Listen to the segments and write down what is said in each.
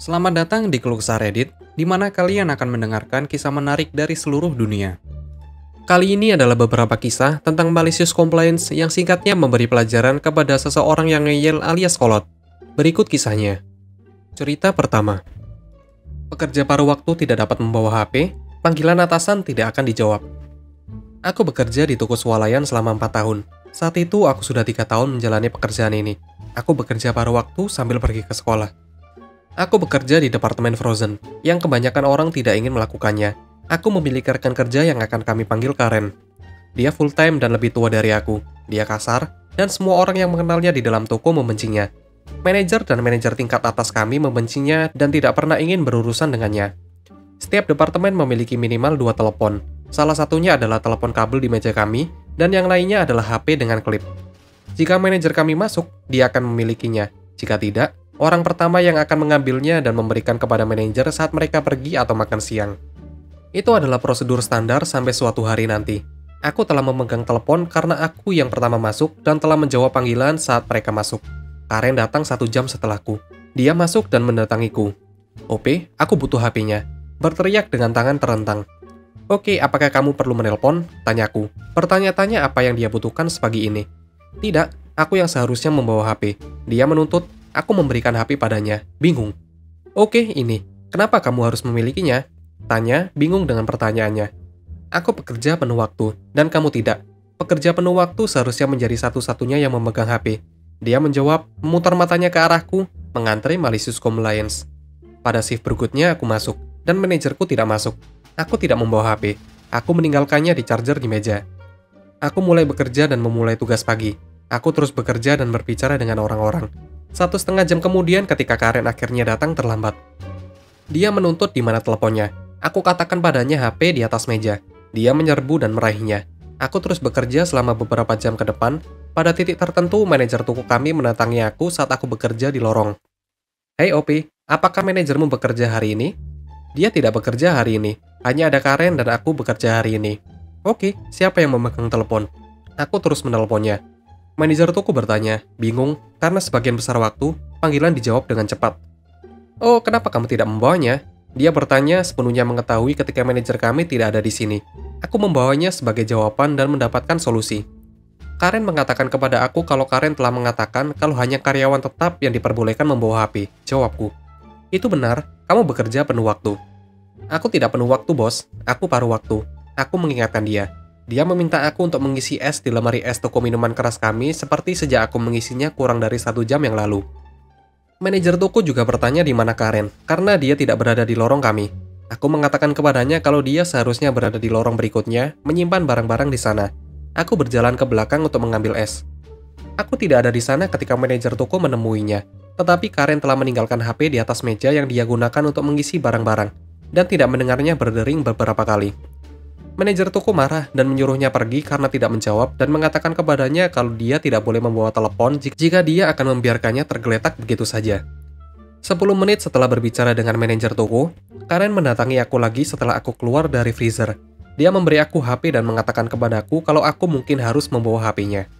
Selamat datang di Keluh Kesah Reddit, di mana kalian akan mendengarkan kisah menarik dari seluruh dunia. Kali ini adalah beberapa kisah tentang malicious compliance yang singkatnya memberi pelajaran kepada seseorang yang ngeyel alias kolot. Berikut kisahnya. Cerita pertama. Pekerja paruh waktu tidak dapat membawa HP, panggilan atasan tidak akan dijawab. Aku bekerja di toko swalayan selama 4 tahun. Saat itu aku sudah 3 tahun menjalani pekerjaan ini. Aku bekerja paruh waktu sambil pergi ke sekolah. Aku bekerja di departemen frozen, yang kebanyakan orang tidak ingin melakukannya. Aku memiliki rekan kerja yang akan kami panggil Karen. Dia full-time dan lebih tua dari aku. Dia kasar, dan semua orang yang mengenalnya di dalam toko membencinya. Manajer dan manajer tingkat atas kami membencinya dan tidak pernah ingin berurusan dengannya. Setiap departemen memiliki minimal 2 telepon. Salah satunya adalah telepon kabel di meja kami, dan yang lainnya adalah HP dengan klip. Jika manajer kami masuk, dia akan memilikinya. Jika tidak, orang pertama yang akan mengambilnya dan memberikan kepada manajer saat mereka pergi atau makan siang. Itu adalah prosedur standar sampai suatu hari nanti. Aku telah memegang telepon karena aku yang pertama masuk dan telah menjawab panggilan saat mereka masuk. Karen datang 1 jam setelahku. Dia masuk dan mendatangiku. "Ope, aku butuh HP-nya." Berteriak dengan tangan terentang. "Oke, apakah kamu perlu menelpon?" Tanyaku. Bertanya-tanya apa yang dia butuhkan sepagi ini. "Tidak, aku yang seharusnya membawa HP." Dia menuntut. Aku memberikan HP padanya, bingung. "Oke, ini. Kenapa kamu harus memilikinya?" Tanya, bingung dengan pertanyaannya. "Aku pekerja penuh waktu, dan kamu tidak. Pekerja penuh waktu seharusnya menjadi satu-satunya yang memegang HP." Dia menjawab, memutar matanya ke arahku, mengantre malicious compliance. Pada shift berikutnya aku masuk, dan manajerku tidak masuk. Aku tidak membawa HP. Aku meninggalkannya di charger di meja. Aku mulai bekerja dan memulai tugas pagi. Aku terus bekerja dan berbicara dengan orang-orang. 1,5 jam kemudian ketika Karen akhirnya datang terlambat. Dia menuntut di mana teleponnya. Aku katakan padanya HP di atas meja. Dia menyerbu dan meraihnya. Aku terus bekerja selama beberapa jam ke depan. Pada titik tertentu, manajer toko kami mendatangi aku saat aku bekerja di lorong. "Hei Opi, apakah manajermu bekerja hari ini?" "Dia tidak bekerja hari ini. Hanya ada Karen dan aku bekerja hari ini." "Oke, siapa yang memegang telepon?" Aku terus menelponnya. Manajer toko bertanya, bingung, karena sebagian besar waktu, panggilan dijawab dengan cepat. "Oh, kenapa kamu tidak membawanya?" Dia bertanya sepenuhnya mengetahui ketika manajer kami tidak ada di sini. Aku membawanya sebagai jawaban dan mendapatkan solusi. Karen mengatakan kepada aku kalau Karen telah mengatakan kalau hanya karyawan tetap yang diperbolehkan membawa HP. Jawabku. "Itu benar, kamu bekerja penuh waktu." "Aku tidak penuh waktu, bos. Aku paruh waktu." Aku mengingatkan dia. Dia meminta aku untuk mengisi es di lemari es toko minuman keras kami seperti sejak aku mengisinya kurang dari 1 jam yang lalu. Manajer toko juga bertanya di mana Karen, karena dia tidak berada di lorong kami. Aku mengatakan kepadanya kalau dia seharusnya berada di lorong berikutnya, menyimpan barang-barang di sana. Aku berjalan ke belakang untuk mengambil es. Aku tidak ada di sana ketika manajer toko menemuinya, tetapi Karen telah meninggalkan HP di atas meja yang dia gunakan untuk mengisi barang-barang, dan tidak mendengarnya berdering beberapa kali. Manajer toko marah dan menyuruhnya pergi karena tidak menjawab dan mengatakan kepadanya kalau dia tidak boleh membawa telepon jika dia akan membiarkannya tergeletak begitu saja. 10 menit setelah berbicara dengan manajer toko, Karen mendatangi aku lagi setelah aku keluar dari freezer. Dia memberi aku HP dan mengatakan kepadaku kalau aku mungkin harus membawa HP-nya.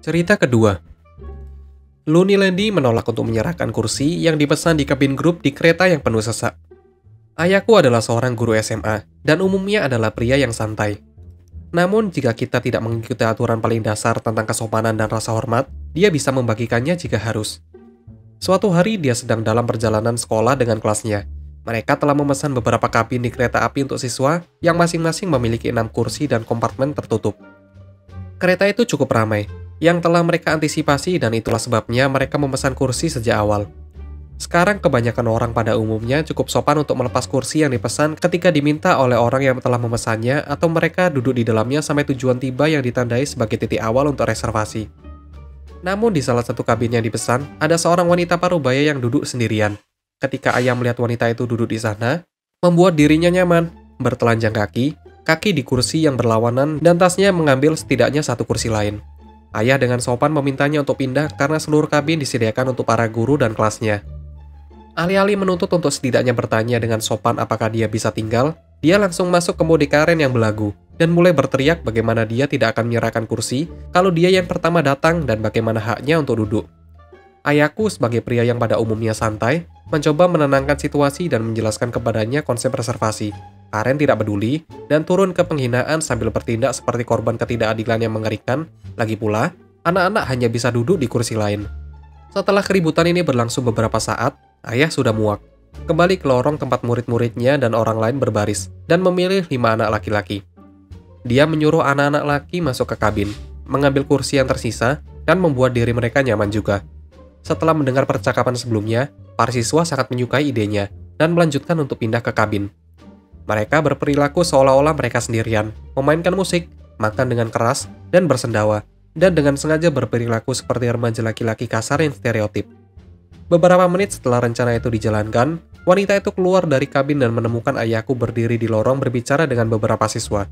Cerita kedua. Looney Landy menolak untuk menyerahkan kursi yang dipesan di kabin grup di kereta yang penuh sesak. Ayahku adalah seorang guru SMA, dan umumnya adalah pria yang santai. Namun, jika kita tidak mengikuti aturan paling dasar tentang kesopanan dan rasa hormat, dia bisa membagikannya jika harus. Suatu hari, dia sedang dalam perjalanan sekolah dengan kelasnya. Mereka telah memesan beberapa kabin di kereta api untuk siswa, yang masing-masing memiliki 6 kursi dan kompartemen tertutup. Kereta itu cukup ramai, yang telah mereka antisipasi dan itulah sebabnya mereka memesan kursi sejak awal. Sekarang kebanyakan orang pada umumnya cukup sopan untuk melepas kursi yang dipesan ketika diminta oleh orang yang telah memesannya atau mereka duduk di dalamnya sampai tujuan tiba yang ditandai sebagai titik awal untuk reservasi. Namun di salah satu kabin yang dipesan, ada seorang wanita parubaya yang duduk sendirian. Ketika ayah melihat wanita itu duduk di sana, membuat dirinya nyaman, bertelanjang kaki di kursi yang berlawanan dan tasnya mengambil setidaknya 1 kursi lain. Ayah dengan sopan memintanya untuk pindah karena seluruh kabin disediakan untuk para guru dan kelasnya. Alih-alih menuntut untuk setidaknya bertanya dengan sopan apakah dia bisa tinggal, dia langsung masuk ke mode Karen yang belagu, dan mulai berteriak bagaimana dia tidak akan menyerahkan kursi kalau dia yang pertama datang dan bagaimana haknya untuk duduk. Ayahku sebagai pria yang pada umumnya santai, mencoba menenangkan situasi dan menjelaskan kepadanya konsep reservasi. Karen tidak peduli dan turun ke penghinaan sambil bertindak seperti korban ketidakadilan yang mengerikan. Lagi pula, anak-anak hanya bisa duduk di kursi lain. Setelah keributan ini berlangsung beberapa saat, ayah sudah muak. Kembali ke lorong tempat murid-muridnya dan orang lain berbaris, dan memilih 5 anak laki-laki. Dia menyuruh anak-anak laki masuk ke kabin, mengambil kursi yang tersisa, dan membuat diri mereka nyaman juga. Setelah mendengar percakapan sebelumnya, para siswa sangat menyukai idenya, dan melanjutkan untuk pindah ke kabin. Mereka berperilaku seolah-olah mereka sendirian, memainkan musik, makan dengan keras, dan bersendawa, dan dengan sengaja berperilaku seperti remaja laki-laki kasar yang stereotip. Beberapa menit setelah rencana itu dijalankan, wanita itu keluar dari kabin dan menemukan ayahku berdiri di lorong berbicara dengan beberapa siswa.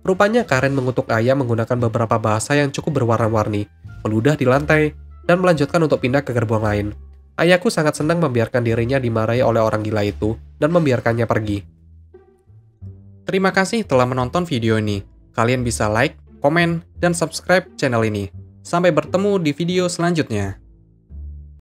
Rupanya Karen mengutuk ayah menggunakan beberapa bahasa yang cukup berwarna-warni, meludah di lantai, dan melanjutkan untuk pindah ke gerbong lain. Ayahku sangat senang membiarkan dirinya dimarahi oleh orang gila itu, dan membiarkannya pergi. Terima kasih telah menonton video ini. Kalian bisa like, komen, dan subscribe channel ini. Sampai bertemu di video selanjutnya.